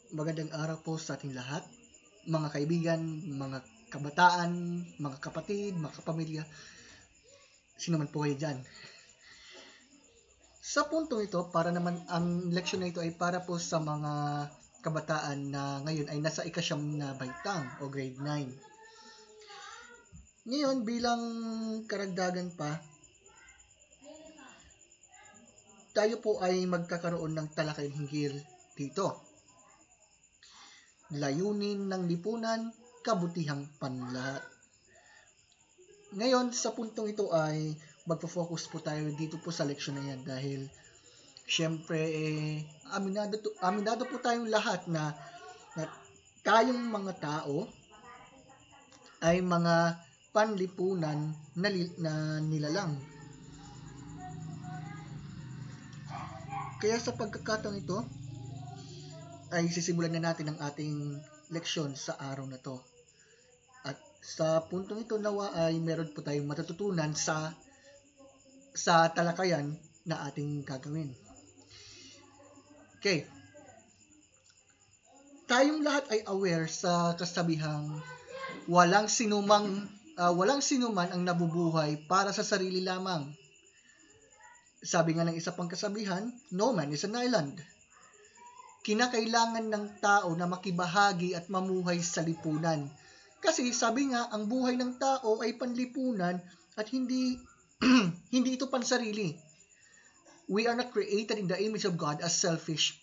Magandang araw po sa ating lahat, mga kaibigan, mga kabataan, mga kapatid, mga kapamilya, sino man po kayo dyan. Sa puntong ito, para naman ang leksyon na ito ay para po sa mga kabataan na ngayon ay nasa ika-9 na baitang o grade 9. Ngayon, bilang karagdagan pa, tayo po ay magkakaroon ng talakayin hinggil dito. Layunin ng lipunan, kabutihang panlahat. Ngayon, sa puntong ito ay magpo-focus po tayo dito po sa leksyon na yan dahil syempre aminado po tayong lahat na tayong mga tao ay mga panlipunan na nilalang. Kaya sa pagkakataong ito ay sisimulan na natin ang ating leksyon sa araw na to. At sa puntong ito nawa ay meron po tayong matututunan sa talakayan na ating gagawin. Okay. Tayong lahat ay aware sa kasabihang walang sinuman ang nabubuhay para sa sarili lamang. Sabi nga ng isa pang kasabihan, no man is an island. Kinakailangan ng tao na makibahagi at mamuhay sa lipunan. Kasi sabi nga, ang buhay ng tao ay panlipunan at hindi hindi ito pansarili. We are not created in the image of God as selfish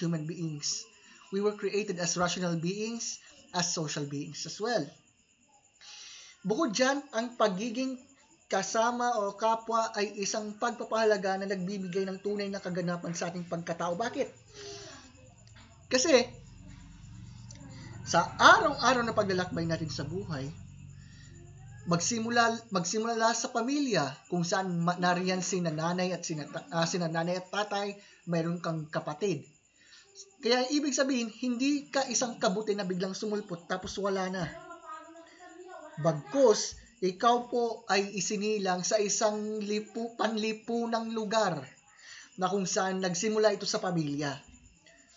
human beings. We were created as rational beings, as social beings as well. Bukod dyan, ang pagiging kasama o kapwa ay isang pagpapahalaga na nagbibigay ng tunay na kaganapan sa ating pagkatao. Bakit? Kasi, sa araw-araw na paglalakbay natin sa buhay, magsimula sa pamilya kung saan nariyan sina nanay at tatay, mayroon kang kapatid. Kaya ibig sabihin, hindi ka isang kabuti na biglang sumulpot tapos wala na. Bagkus, ikaw po ay isinilang sa isang panlipunang lugar na kung saan nagsimula ito sa pamilya.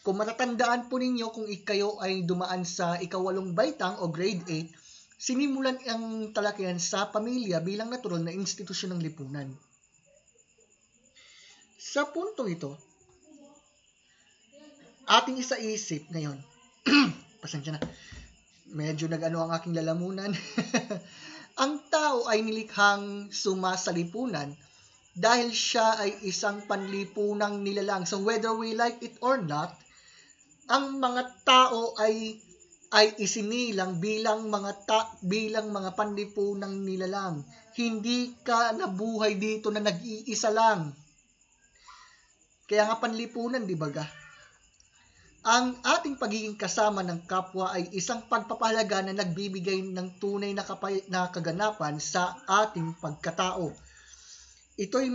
Kung matatandaan po ninyo kung kayo ay dumaan sa ika-8 baitang o grade 8, sinimulan ang talakayan sa pamilya bilang natural na institusyon ng lipunan. Sa puntong ito, ating isaisip ngayon, pasensya na, medyo nag-ano ang aking lalamunan. Ang tao ay nilikhang sumasalipunan dahil siya ay isang panlipunang nilalang. So whether we like it or not, ang mga tao ay isinilang bilang mga panlipunang nilalang. Hindi ka nabuhay dito na nag-iisa lang. Kaya nga panlipunan, di ba ga? Ang ating pagiging kasama ng kapwa ay isang pagpapahalaga na nagbibigay ng tunay na kaganapan sa ating pagkatao. Ito'y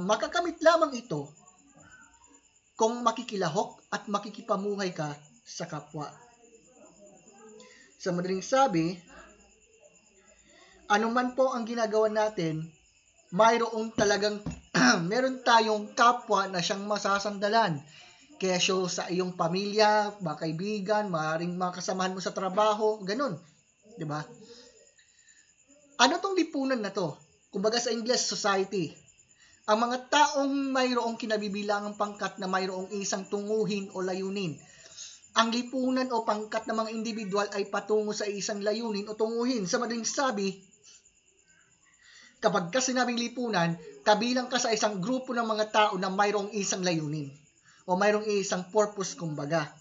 makakamit lamang ito kung makikilahok at makikipamuhay ka sa kapwa. Sa madaling sabi, anuman po ang ginagawa natin, meron tayong kapwa na siyang masasandalan. Kaya sa iyong pamilya, mga kaibigan, maaaring mga kasamahan mo sa trabaho, ganun. Diba? Ano tong lipunan na to? Kumbaga sa English, society. Ang mga taong mayroong kinabibilangang pangkat na mayroong isang tunguhin o layunin. Ang lipunan o pangkat ng mga individual ay patungo sa isang layunin o tunguhin. Sa madaling sabi, kapag ka sinabing lipunan, kabilang ka sa isang grupo ng mga tao na mayroong isang layunin o mayroong isang purpose kumbaga.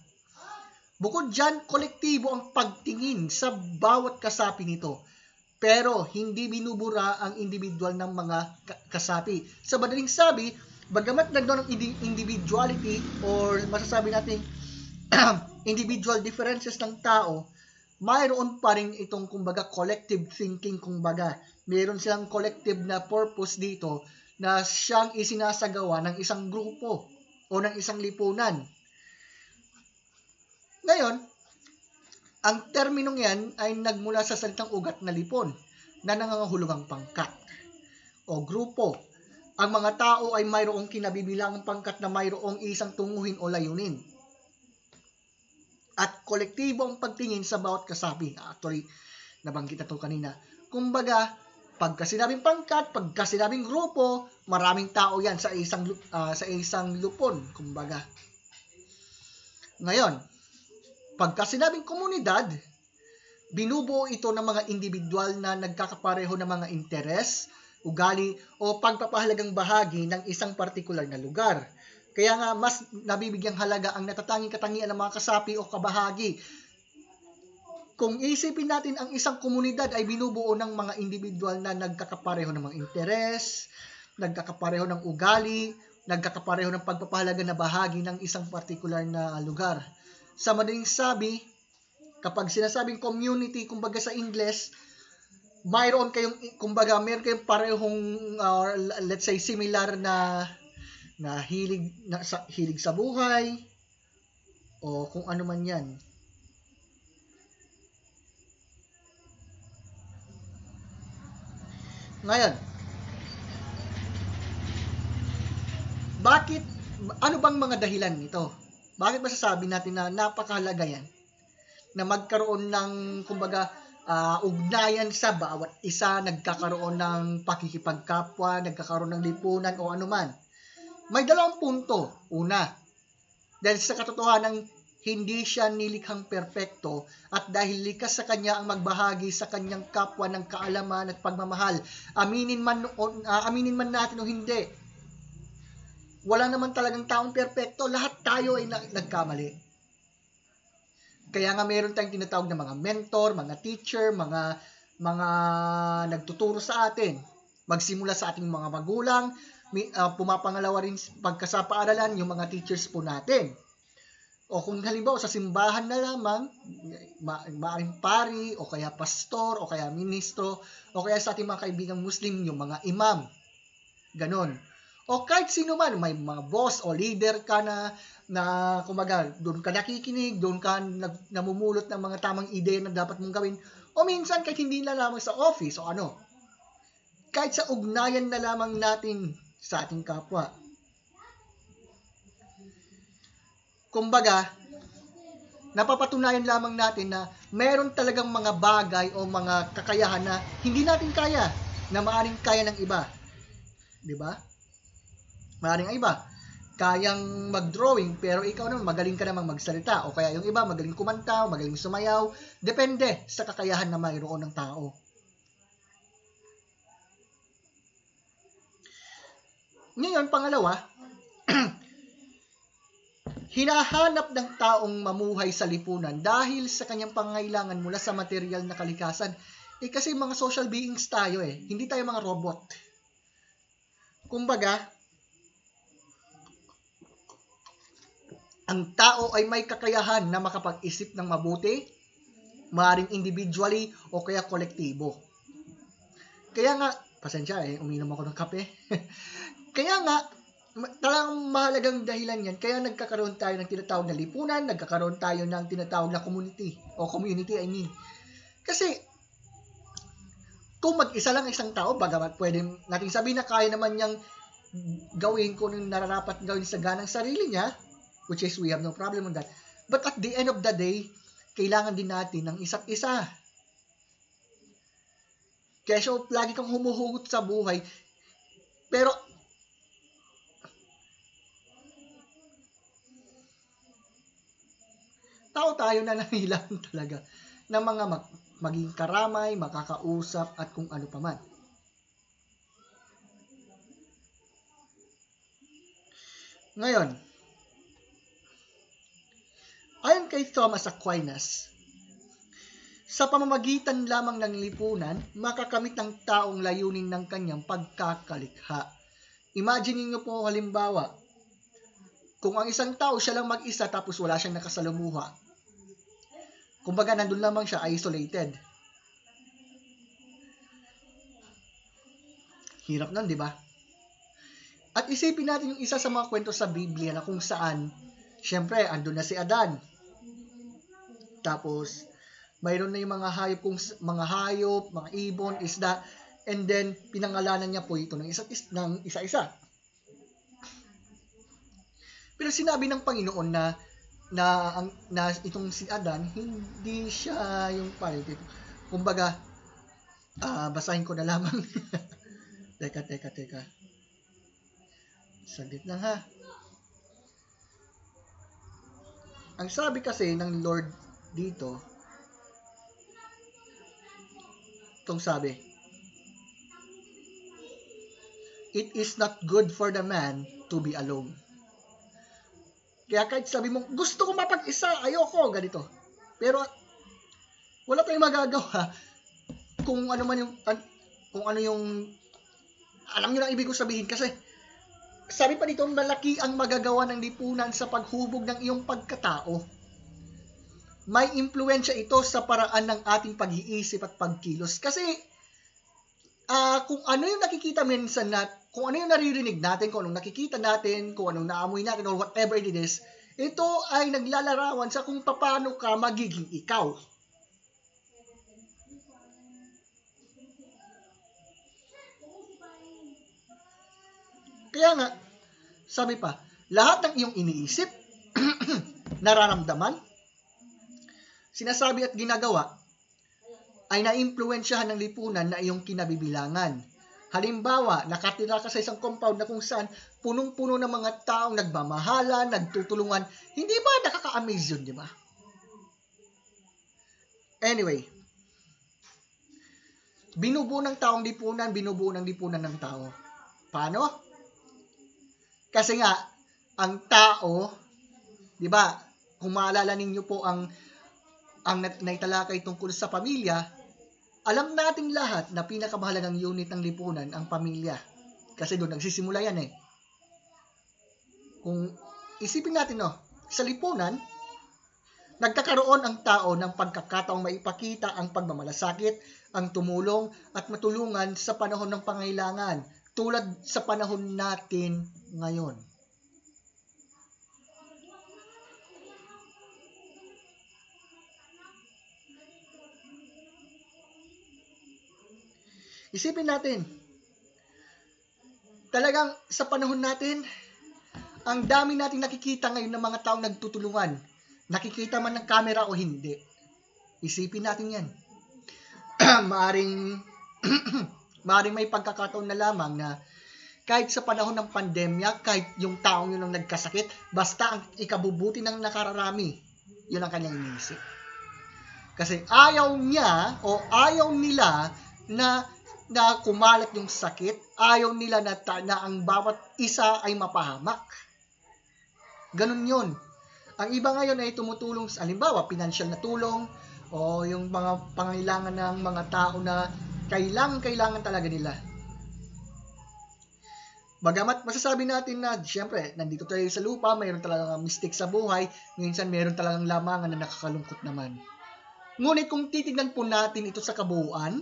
Bukod dyan, kolektibo ang pagtingin sa bawat kasapi nito. Pero hindi binubura ang individual ng mga kasapi. Sa madaling sabi, bagamat nagdoon ang individuality or masasabi natin individual differences ng tao, mayroon pa rin itong kumbaga collective thinking kumbaga. Mayroon silang collective na purpose dito na siyang isinasagawa ng isang grupo o ng isang lipunan. Ngayon, ang terminong yan ay nagmula sa salitang ugat na lipon na nangangahulugang pangkat o grupo. Ang mga tao ay mayroong kinabibilangang pangkat na mayroong isang tunguhin o layunin. at kolektibo ang pagtingin sa bawat kasapi. Actually, nabanggit na ito kanina. Kumbaga, pagka sinabing pangkat, pagka sinabing grupo, maraming tao yan sa isang lupon. Kumbaga. Ngayon, pagka sinabing komunidad, binubuo ito ng mga individual na nagkakapareho ng mga interes, ugali, o pagpapahalagang bahagi ng isang partikular na lugar. Kaya nga, mas nabibigyang halaga ang natatanging katangian ng mga kasapi o kabahagi. Kung isipin natin, ang isang komunidad ay binubuo ng mga individual na nagkakapareho ng mga interes, nagkakapareho ng ugali, nagkakapareho ng pagpapahalaga na bahagi ng isang partikular na lugar. Sa madaling sabi, kapag sinasabing community, kumbaga sa English, meron kayong parehong, let's say, similar na hilig sa buhay, o kung ano man yan. Ngayon, ano bang mga dahilan nito? Bakit masasabi natin na napakahalaga yan? Na magkaroon ng, kumbaga, ugnayan sa bawat isa, nagkakaroon ng pakikipagkapwa, nagkakaroon ng lipunan o anuman. May dalawang punto. Una, dahil sa katotohanan hindi siya nilikhang perpekto at dahil likas sa kanya ang magbahagi sa kanyang kapwa ng kaalaman at pagmamahal, aminin man natin o hindi, wala naman talagang taong perpekto, lahat tayo ay nagkamali. Kaya nga meron tayong tinatawag na mga mentor, mga teacher, mga nagtuturo sa atin. Magsimula sa ating mga magulang, pumapangalawa rin pagka sa paaralan yung mga teachers po natin. O kung halimbawa sa simbahan na lamang, maaring pari, o kaya pastor, o kaya ministro, o kaya sa ating mga kaibigang Muslim, yung mga imam. Ganon. O kahit sino man, may mga boss o leader ka na kumbaga, doon ka nakikinig, doon ka namumulot ng mga tamang ideya na dapat mong gawin. O minsan, kahit hindi na lamang sa office o ano, kahit sa ugnayan na lamang natin sa ating kapwa. Kumbaga, napapatunayan lamang natin na meron talagang mga bagay o mga kakayahan na hindi natin kaya, na maaaring kaya ng iba. Diba? Maaaring ang iba, kayang mag-drawing, pero ikaw naman magaling ka namang magsalita. O kaya yung iba, magaling kumanta, magaling sumayaw. Depende sa kakayahan na mayroon ng tao. Ngayon, pangalawa, hinahanap ng taong mamuhay sa lipunan dahil sa kanyang pangangailangan mula sa material na kalikasan. Kasi mga social beings tayo hindi tayo mga robot. Kumbaga, ang tao ay may kakayahan na makapag-isip ng mabuti, maaaring individually o kaya kolektibo. Kaya nga, pasensya uminom ako ng kape. Kaya nga, talagang mahalagang dahilan yan. Kaya nagkakaroon tayo ng tinatawag na lipunan, nagkakaroon tayo ng tinatawag na community, I mean. Kasi, kung mag-isa lang isang tao, bagamat pwede natin sabihin na kaya naman niyang gawin kung nararapat gawin sa ganang sarili niya, which is we have no problem on that. But at the end of the day, kailangan din natin ng isa't isa. Kaya so, lagi kang humuhugot sa buhay, pero tao tayo na nangailangan talaga ng mga maging karamay, makakausap, at kung ano pa man. Ngayon, ayon kay Thomas Aquinas, sa pamamagitan lamang ng lipunan, makakamit ng taong layunin ng kanyang pagkakalikha. Imagine niyo po halimbawa, kung ang isang tao siya lang mag-isa tapos wala siyang nakasalumuha, kumbaga nandun lamang siya, isolated. Hirap nun, di ba? At isipin natin yung isa sa mga kwento sa Biblia na kung saan, syempre, andun na si Adan. Tapos, mayroon na yung mga hayop, mga ibon, isda, and then, pinangalanan niya po ito ng isa-isa. Pero sinabi ng Panginoon na na itong si Adan, hindi siya yung parang kumbaga, basahin ko na lamang. Teka. Saglit lang ha. Ang sabi kasi ng Lord dito, itong sabi, it is not good for the man to be alone. Kaya kahit sabi mong, gusto ko mapag-isa, ayoko, ganito. Pero, wala tayong magagawa kung ano man yung, alam nyo na ibig ko sabihin kasi, sabi pa dito, malaki ang magagawa ng lipunan sa paghubog ng iyong pagkatao. May impluwensya ito sa paraan ng ating pag-iisip at pagkilos. Kasi, kung ano yung nakikita minsan kung ano yung naririnig natin, kung anong nakikita natin, kung anong naamoy natin, or whatever it is, ito ay naglalarawan sa kung paano ka magiging ikaw. Kaya nga, sabi pa, lahat ng iyong iniisip, nararamdaman, sinasabi at ginagawa, ay naimpluwensyahan ng lipunan na iyong kinabibilangan. Halimbawa, nakatira ka sa isang compound na kung saan punong-puno ng mga taong nagmamahalan, nagtutulungan. Hindi ba nakaka-amaze yun, di ba? Anyway, binubuo ng taong lipunan, binubuo ng lipunan ng tao. Paano? Kasi nga, ang tao, di ba, kung maalala ninyo po ang naitalakay tungkol sa pamilya, alam nating lahat na pinakamahalagang unit ng lipunan ang pamilya. Kasi doon nagsisimula yan eh. Kung isipin natin sa lipunan, nagkakaroon ang tao ng pagkakataong maipakita ang pagmamalasakit, ang tumulong at matulungan sa panahon ng pangailangan, tulad sa panahon natin ngayon. Isipin natin, talagang sa panahon natin, ang dami nating nakikita ngayon ng mga taong nagtutulungan. Nakikita man ng camera o hindi. Isipin natin yan. Maaring may pagkakataon na lamang na kahit sa panahon ng pandemya, kahit yung taong yun ang nagkasakit, basta ang ikabubuti ng nakararami, yun ang kanyang iniisip. Kasi ayaw niya o ayaw nila na kumalat yung sakit, ayaw nila na ang bawat isa ay mapahamak. Ganun yun. Ang iba ngayon ay tumutulong, halimbawa, financial na tulong, o yung mga pangailangan ng mga tao na kailangan talaga nila. Bagamat masasabi natin na, siyempre, nandito tayo sa lupa, mayroon talagang mistake sa buhay, minsan mayroon talagang lamangan na nakakalungkot naman. Ngunit kung titignan po natin ito sa kabuuan,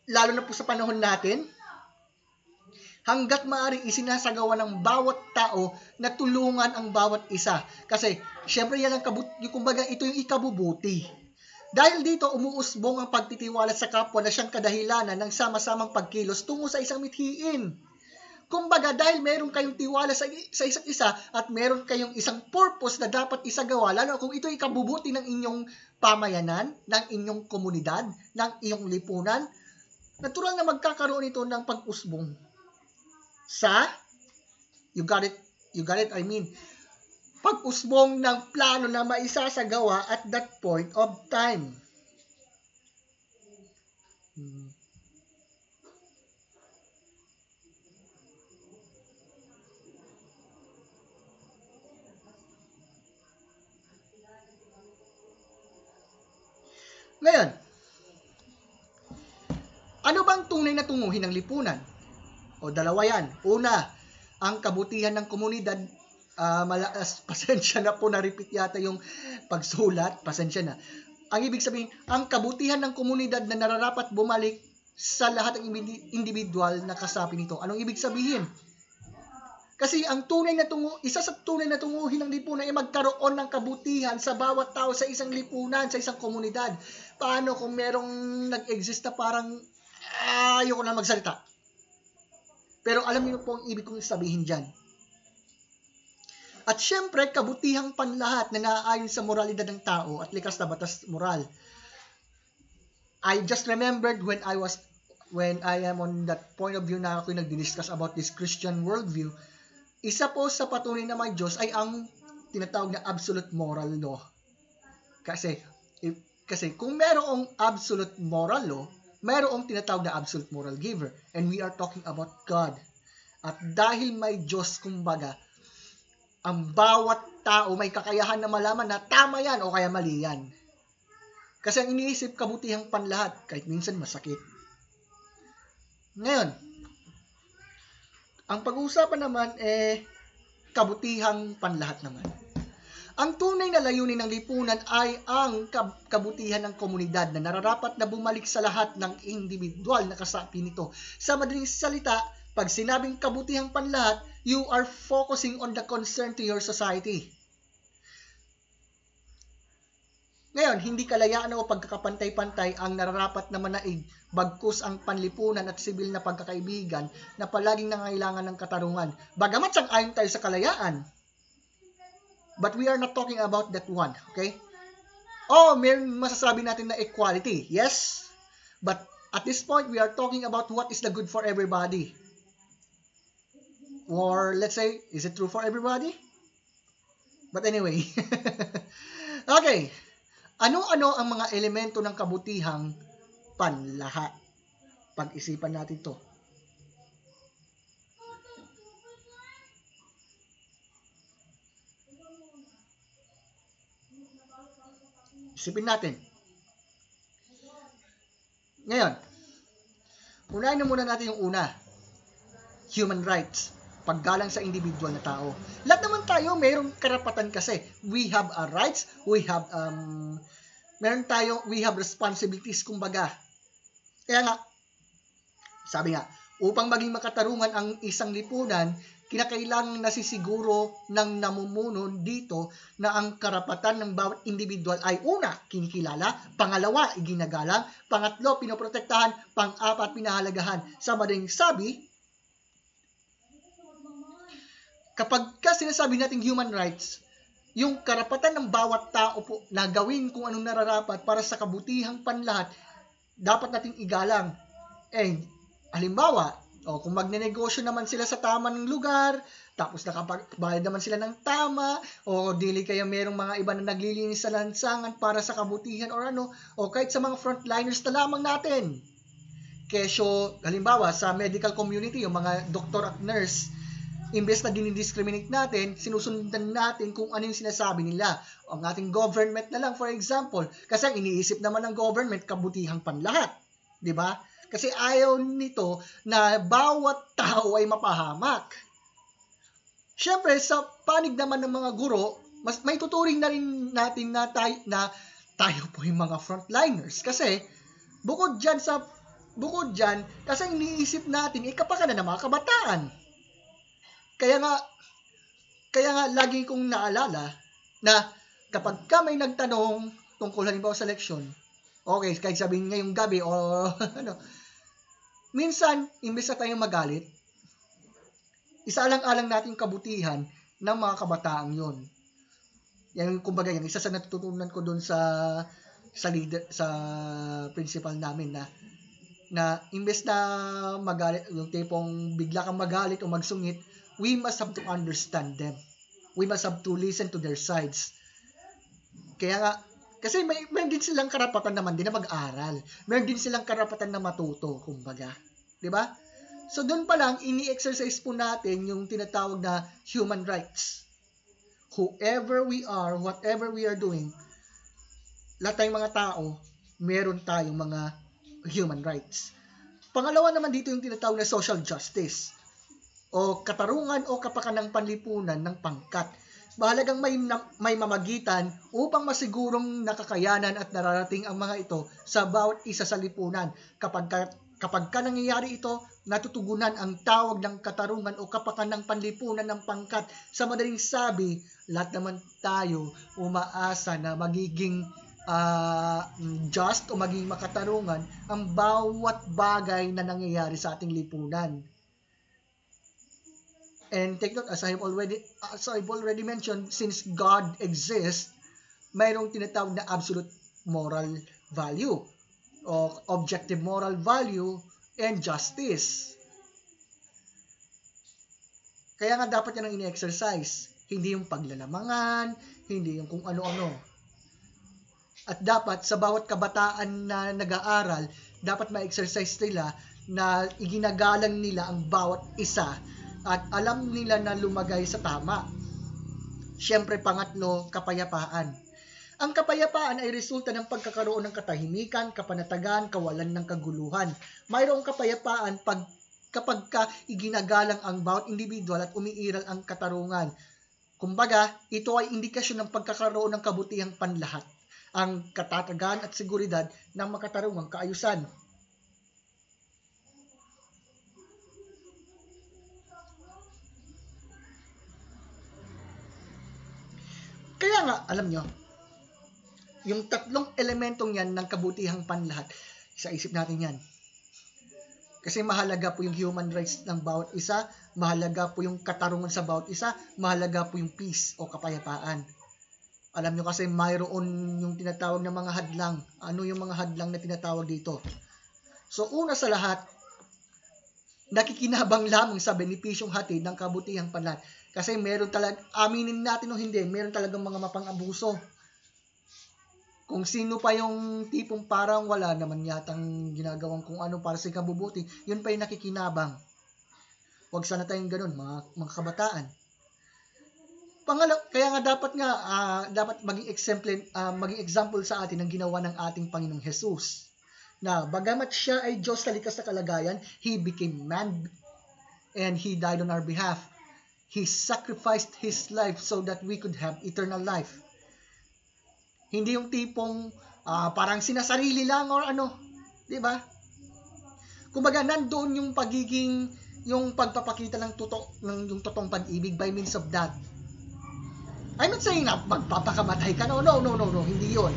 lalo na po sa panahon natin, hanggat maaari isinasagawa ng bawat tao na tulungan ang bawat isa. Kasi, syempre yan kumbaga ito yung ikabubuti. Dahil dito, umuusbong ang pagtitiwala sa kapwa na siyang kadahilanan ng sama-samang pagkilos tungo sa isang mithiin. Kumbaga, dahil meron kayong tiwala sa isa't isa at meron kayong isang purpose na dapat isagawa, lalo kung ito ikabubuti ng inyong pamayanan, ng inyong komunidad, ng iyong lipunan, natural na magkakaroon ito ng pag-usbong sa, you got it, I mean, pag-usbong ng plano na maisasagawa at that point of time. Ngayon, ano bang tunay na tunguhin ng lipunan? O dalawa yan. Una, ang kabutihan ng komunidad. Pasensya na po, na-repeat yata yung pagsulat. Pasensya na. Ang ibig sabihin, ang kabutihan ng komunidad na nararapat bumalik sa lahat ng individual na kasapi nito. Anong ibig sabihin? Kasi ang isa sa tunay na tunguhin ng lipunan ay magkaroon ng kabutihan sa bawat tao sa isang lipunan, sa isang komunidad. Paano kung merong nag-exist na parang ayoko na magsalita? Pero alam niyo po ang ibig kong sabihin dyan. At syempre, kabutihang panlahat na naaayon sa moralidad ng tao at likas na batas moral. I just remembered when I am on that point of view na ako'y nagdi-discuss about this Christian worldview, isa po sa patunay na may Diyos ay ang tinatawag na absolute moral law. Kasi kung merong absolute moral law, merong tinatawag na absolute moral giver. And we are talking about God. At dahil may Diyos, kumbaga, ang bawat tao may kakayahan na malaman na tama yan o kaya mali yan. Kasi ang iniisip, kabutihang panlahat, kahit minsan masakit. Ngayon, ang pag-uusapan naman kabutihang panlahat naman. Ang tunay na layunin ng lipunan ay ang kabutihan ng komunidad na nararapat na bumalik sa lahat ng individual na kasapi nito. Sa madaling salita, pag sinabing kabutihang panlahat, you are focusing on the concern to your society. Ngayon, hindi kalayaan o pagkakapantay-pantay ang nararapat na manaig, bagkus ang panlipunan at sibil na pagkakaibigan na palaging nangailangan ng katarungan. Bagamat sang-ayon tayo sa kalayaan, but we are not talking about that one, okay? May masasabi natin na equality, yes, but at this point, we are talking about what is the good for everybody. Or let's say, is it true for everybody? But anyway, okay. Ano-ano ang mga elemento ng kabutihang panlahat? Pag-isipan natin to. Isipin natin. Ngayon, unahin na muna natin yung una. Human rights. Paggalang sa individual na tao. Lahat naman tayo mayroong karapatan kasi. We have rights, we have we have responsibilities, kumbaga. Kaya nga, sabi nga, upang maging makatarungan ang isang lipunan, kinakailangang nasisiguro ng namumuno dito na ang karapatan ng bawat individual ay una, kinikilala, pangalawa, iginagalang, pangatlo, pinoprotektahan, pang-apat, pinahalagahan. Sa madaling sabi, kapag sinasabi nating human rights, yung karapatan ng bawat tao po na gawin kung anong nararapat para sa kabutihang panlahat, dapat nating igalang. Halimbawa, kung magnenegosyo naman sila sa tama ng lugar, tapos nakapagbayad naman sila ng tama, o dili kaya merong mga iba na naglilinis sa lansangan para sa kabutihan o kahit sa mga frontliners na lamang natin. Kesyo, halimbawa, sa medical community, yung mga doktor at nurse, imbes na dinidiscriminate natin, sinusundan natin kung ano yung sinasabi nila. Ang ating government na lang, for example, kasi ang iniisip naman ng government, kabutihang panlahat. Diba? Kasi ayaw nito na bawat tao ay mapahamak. Siyempre, sa panig naman ng mga guro, may tuturing na rin natin na tayo po yung mga frontliners. Kasi, bukod dyan, kasi iniisip natin, kapakanan ng mga kabataan. Kaya nga lagi kong naalala na kapag may nagtanong tungkol halimbawa sa eleksyon, okay, kahit sabihin ngayong gabi minsan, imbes na tayong magalit, isaalang-alang natin kabutihan ng mga kabataang yon. Yan, kumbaga yan, isa sa natutunan ko doon sa leader, sa principal namin na imbes na magalit, yung tipong bigla kang magalit o magsungit, we must have to understand them. We must have to listen to their sides. Kaya nga, kasi may din silang karapatan naman din na mag-aral. Meron din silang karapatan na matuto, kumbaga. Diba? So, doon pa lang, ini-exercise po natin yung tinatawag na human rights. Whoever we are, whatever we are doing, lahat tayong mga tao, meron tayong mga human rights. Pangalawa naman dito yung tinatawag na social justice o katarungan o kapakanang panlipunan ng pangkat. Mahalagang may mamagitan upang masigurong nakakayanan at nararating ang mga ito sa bawat isa sa lipunan. Kapag nangyayari ito, natutugunan ang tawag ng katarungan o kapakanang panlipunan ng pangkat. Sa madaling sabi, lahat naman tayo umaasa na magiging just o maging makatarungan ang bawat bagay na nangyayari sa ating lipunan. And take note, as I've already mentioned, since God exists, mayroong tinatawag na absolute moral value o objective moral value and justice. Kaya nga dapat yan ang ini-exercise. Hindi yung paglalamangan, hindi yung kung ano-ano. At dapat sa bawat kabataan na nag-aaral, dapat ma-exercise nila na iginagalang nila ang bawat isa at alam nila na lumagay sa tama. Siyempre, pangatlo, kapayapaan. Ang kapayapaan ay resulta ng pagkakaroon ng katahimikan, kapanatagan, kawalan ng kaguluhan. Mayroong kapayapaan kapag iginagalang ang bawat individual at umiiral ang katarungan. Kumbaga, ito ay indikasyon ng pagkakaroon ng kabutihang panlahat, ang katatagan at seguridad ng makatarungang kaayusan. Kaya nga, alam nyo, yung tatlong elementong yan ng kabutihang panlahat, sa isip natin yan. Kasi mahalaga po yung human rights ng bawat isa, mahalaga po yung katarungan sa bawat isa, mahalaga po yung peace o kapayapaan. Alam nyo kasi mayroon yung tinatawag na mga hadlang. Ano yung mga hadlang na tinatawag dito? So una sa lahat, nakikinabang lamang sa benepisyong hatid ng kabutihang panlahat. Kasi meron talaga, aminin natin o hindi, meron talagang mga mapang-abuso. Kung sino pa yung tipong parang wala naman yatang ginagawang kung ano para sa kabubuti, yun pa yung nakikinabang. Huwag sana tayong ganun, mga kabataan. Kaya nga dapat maging example sa atin ang ginawa ng ating Panginoong Jesus. Na bagamat siya ay Diyos sa likas na kalagayan, He became man and He died on our behalf. He sacrificed His life so that we could have eternal life. Hindi yung tipong parang sinasarili lang or ano, di ba? Kumbaga nandoon yung yung pagpapakita ng yung totoong pag-ibig by means of that. I'm not saying na magpapakamatay ka. No, hindi yun.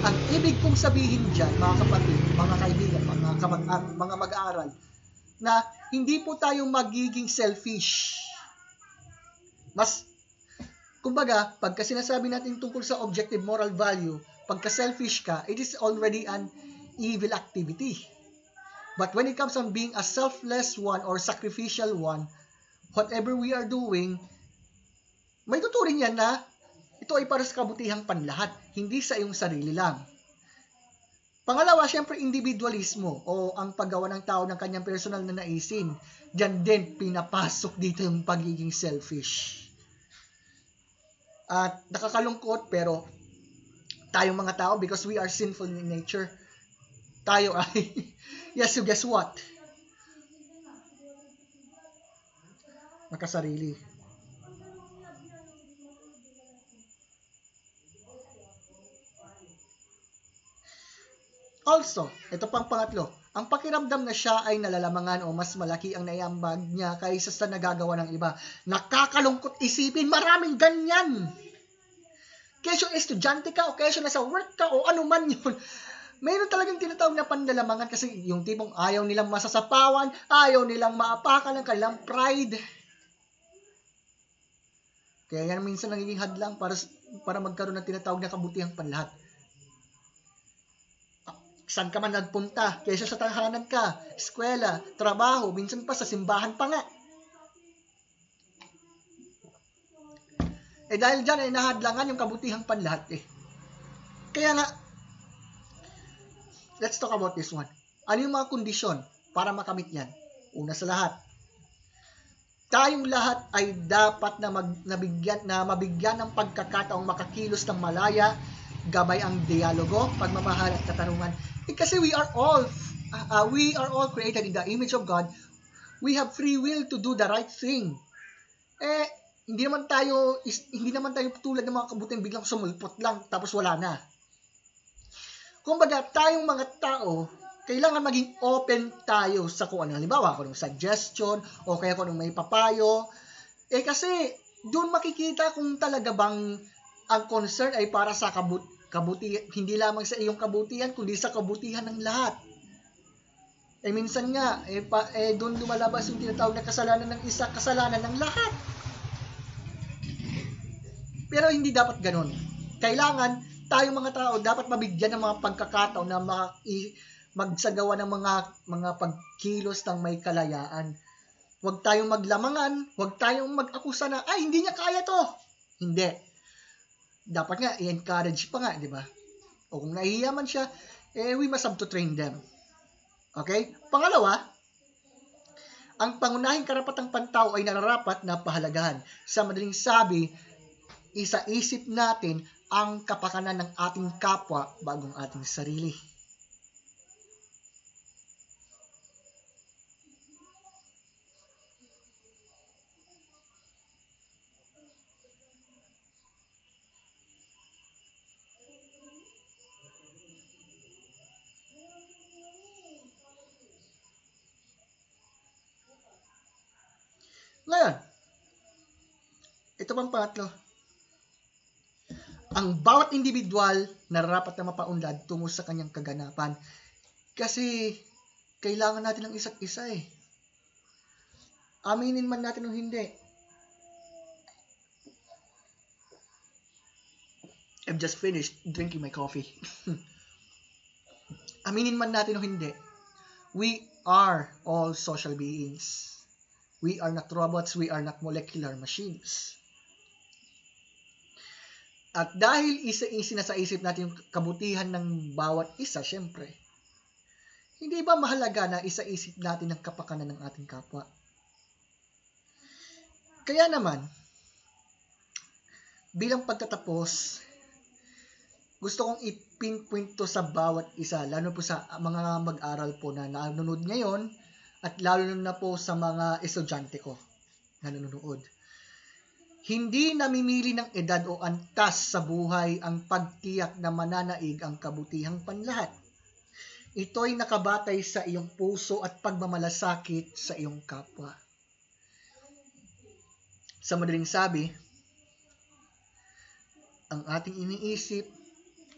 Ang ibig kong sabihin dyan, mga kapatid, mga kaibigan, mga mag-aaral, na hindi po tayo magiging selfish. Kumbaga, pagka sinasabi natin tungkol sa objective moral value, pagka selfish ka, it is already an evil activity. But when it comes on being a selfless one or sacrificial one, whatever we are doing, may tuturing yan na ito ay para sa kabutihang panlahat, hindi sa iyong sarili lang. Pangalawa, syempre individualismo o ang paggawa ng tao ng kanyang personal na naisin. Diyan din pinapasok dito yung pagiging selfish. At nakakalungkot pero tayong mga tao, because we are sinful in nature, tayo ay yes, so guess what? Nakasarili. Also, ito pang pangatlo, ang pakiramdam na siya ay nalalamangan o mas malaki ang naiambag niya kaysa sa nagagawa ng iba. Nakakalungkot isipin, maraming ganyan. Kesyo estudyante ka o kesyo nasa work ka o ano man yun. Mayroon talagang tinatawag na panlalamangan kasi yung tipong ayaw nilang masasapawan, ayaw nilang maapakan ng kanilang pride. Kaya yan minsan nagiging hadlang para magkaroon ng tinatawag na kabutihang panlahat. Saan ka man nagpunta, kaysa sa tahanan ka, eskwela, trabaho, minsan pa sa simbahan pa nga. Dahil dyan ay nahadlangan yung kabutihang panlahat Kaya nga, let's talk about this one. Ano yung mga kondisyon para makamit yan? Una sa lahat, tayong lahat ay dapat na mabigyan ng pagkakataong makakilos ng malaya, gabay ang dialogo, pagmamahal at katarungan. Kasi we are all created in the image of God. We have free will to do the right thing. Hindi naman tayo tulad ng mga kabutihang biglang sumulpot lang tapos wala na. Kumbaga, tayong mga tao, kailangan maging open tayo sa kung ano. Halimbawa, kung anong suggestion o kaya kung anong may papayo. Kasi doon makikita kung talaga bang ang concern ay para sa kabutihan, hindi lamang sa iyong kabutihan, kundi sa kabutihan ng lahat. Minsan nga, doon lumalabas yung tinatawag na kasalanan ng isa, kasalanan ng lahat. Pero hindi dapat ganun. Kailangan, tayong mga tao, dapat mabigyan ng mga pagkakataon na magsagawa ng mga pagkilos ng may kalayaan. Huwag tayong maglamangan, huwag tayong mag-akusa na, hindi niya kaya to. Hindi. Dapat nga, i-encourage pa nga, di ba? O kung nahihiya man siya, we must have to train them. Okay? Pangalawa, ang pangunahing karapatang pantao ay nararapat na pahalagahan. Sa madaling sabi, isaisip natin ang kapakanan ng ating kapwa bagong ating sarili. Ngayon, ito pang pangatlo. Ang bawat individual nararapat na mapaunlad tungo sa kanyang kaganapan. Kasi kailangan natin ng isa't isa eh. Aminin man natin o hindi. I've just finished drinking my coffee. Aminin man natin o hindi, we are all social beings. We are not robots, we are not molecular machines. At dahil sinasaisip natin yung kabutihan ng bawat isa, syempre, hindi ba mahalaga na isaisip natin ang kapakanan ng ating kapwa? Kaya naman, bilang pagtatapos, gusto kong ipinpoint to sa bawat isa, lalo po sa mga mag-aral po na nanonood ngayon, at lalo na po sa mga estudyante ko na nanonood. Hindi namimili ng edad o antas sa buhay ang pagtiyak na mananaig ang kabutihang panlahat. Ito'y nakabatay sa iyong puso at pagmamalasakit sa iyong kapwa. Sa madaling sabi, ang ating iniisip,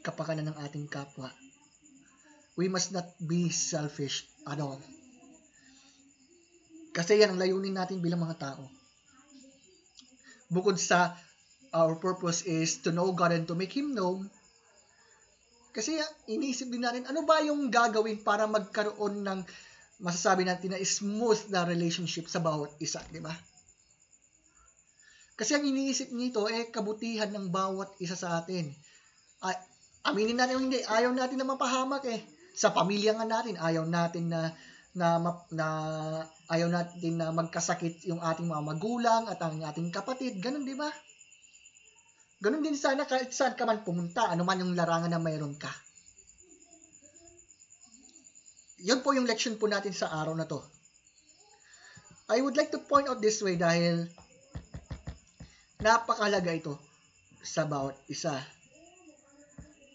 kapakanan ng ating kapwa. We must not be selfish at all. Kasi yan ang layunin natin bilang mga tao. Bukod sa our purpose is to know God and to make Him known, kasi iniisip din natin, ano ba yung gagawin para magkaroon ng masasabi natin na smooth na relationship sa bawat isa, di ba? Kasi ang iniisip nito, kabutihan ng bawat isa sa atin. Aminin natin o hindi, ayaw natin na mapahamak Sa pamilya nga natin, ayaw natin na ayaw natin na magkasakit yung ating mga magulang at ang ating kapatid. Ganun, di ba? Ganun din sana kahit saan ka man pumunta, ano man yung larangan na mayroon ka. Yun po yung leksyon po natin sa araw na to. I would like to point out this way dahil napakahalaga ito sa bawat isa.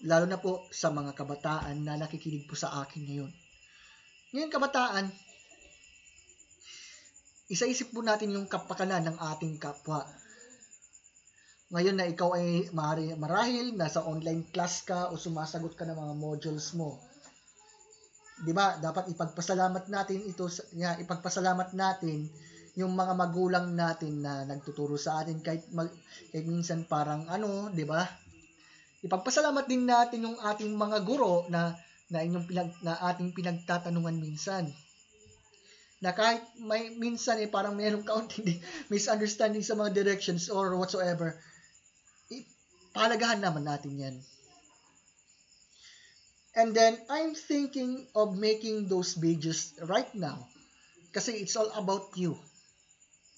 Lalo na po sa mga kabataan na nakikinig po sa akin ngayon. Ngayon kabataan, isaisip po natin yung kapakanan ng ating kapwa. Ngayon na ikaw ay marahil nasa online class ka o sumasagot ka ng mga modules mo. 'Di ba? Dapat ipagpasalamat natin ipagpasalamat natin yung mga magulang natin na nagtuturo sa atin kahit minsan parang 'di ba? Ipagpasalamat din natin yung ating mga guro na ating pinagtatanungan minsan. Na kahit minsan parang mayroong kaunting misunderstanding sa mga directions or whatsoever, pahalagahan naman natin yan. And then, I'm thinking of making those videos right now. Kasi it's all about you.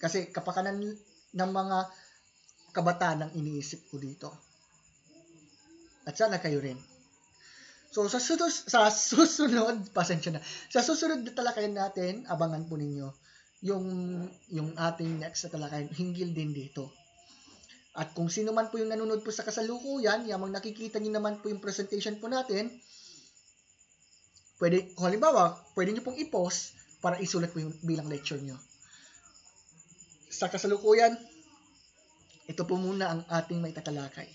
Kasi kapakanan ng mga kabataan ang iniisip ko dito. At sana kayo rin. So, sa susunod, pasensya na. Sa susunod na talakayan natin, abangan po ninyo yung ating next na talakayan, hinggil din dito. At kung sino man po yung nanonood po sa kasalukuyan, yung nakikita niyo naman po yung presentation po natin, halimbawa, pwede nyo pong i-pause para isulat po yung bilang lecture nyo. Sa kasalukuyan, ito po muna ang ating maitatalakay.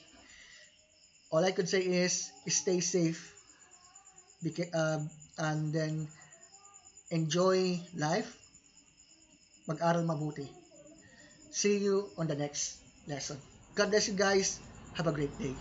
All I could say is, stay safe. And then, enjoy life, mag-aral mabuti. See you on the next lesson. God bless you guys. Have a great day.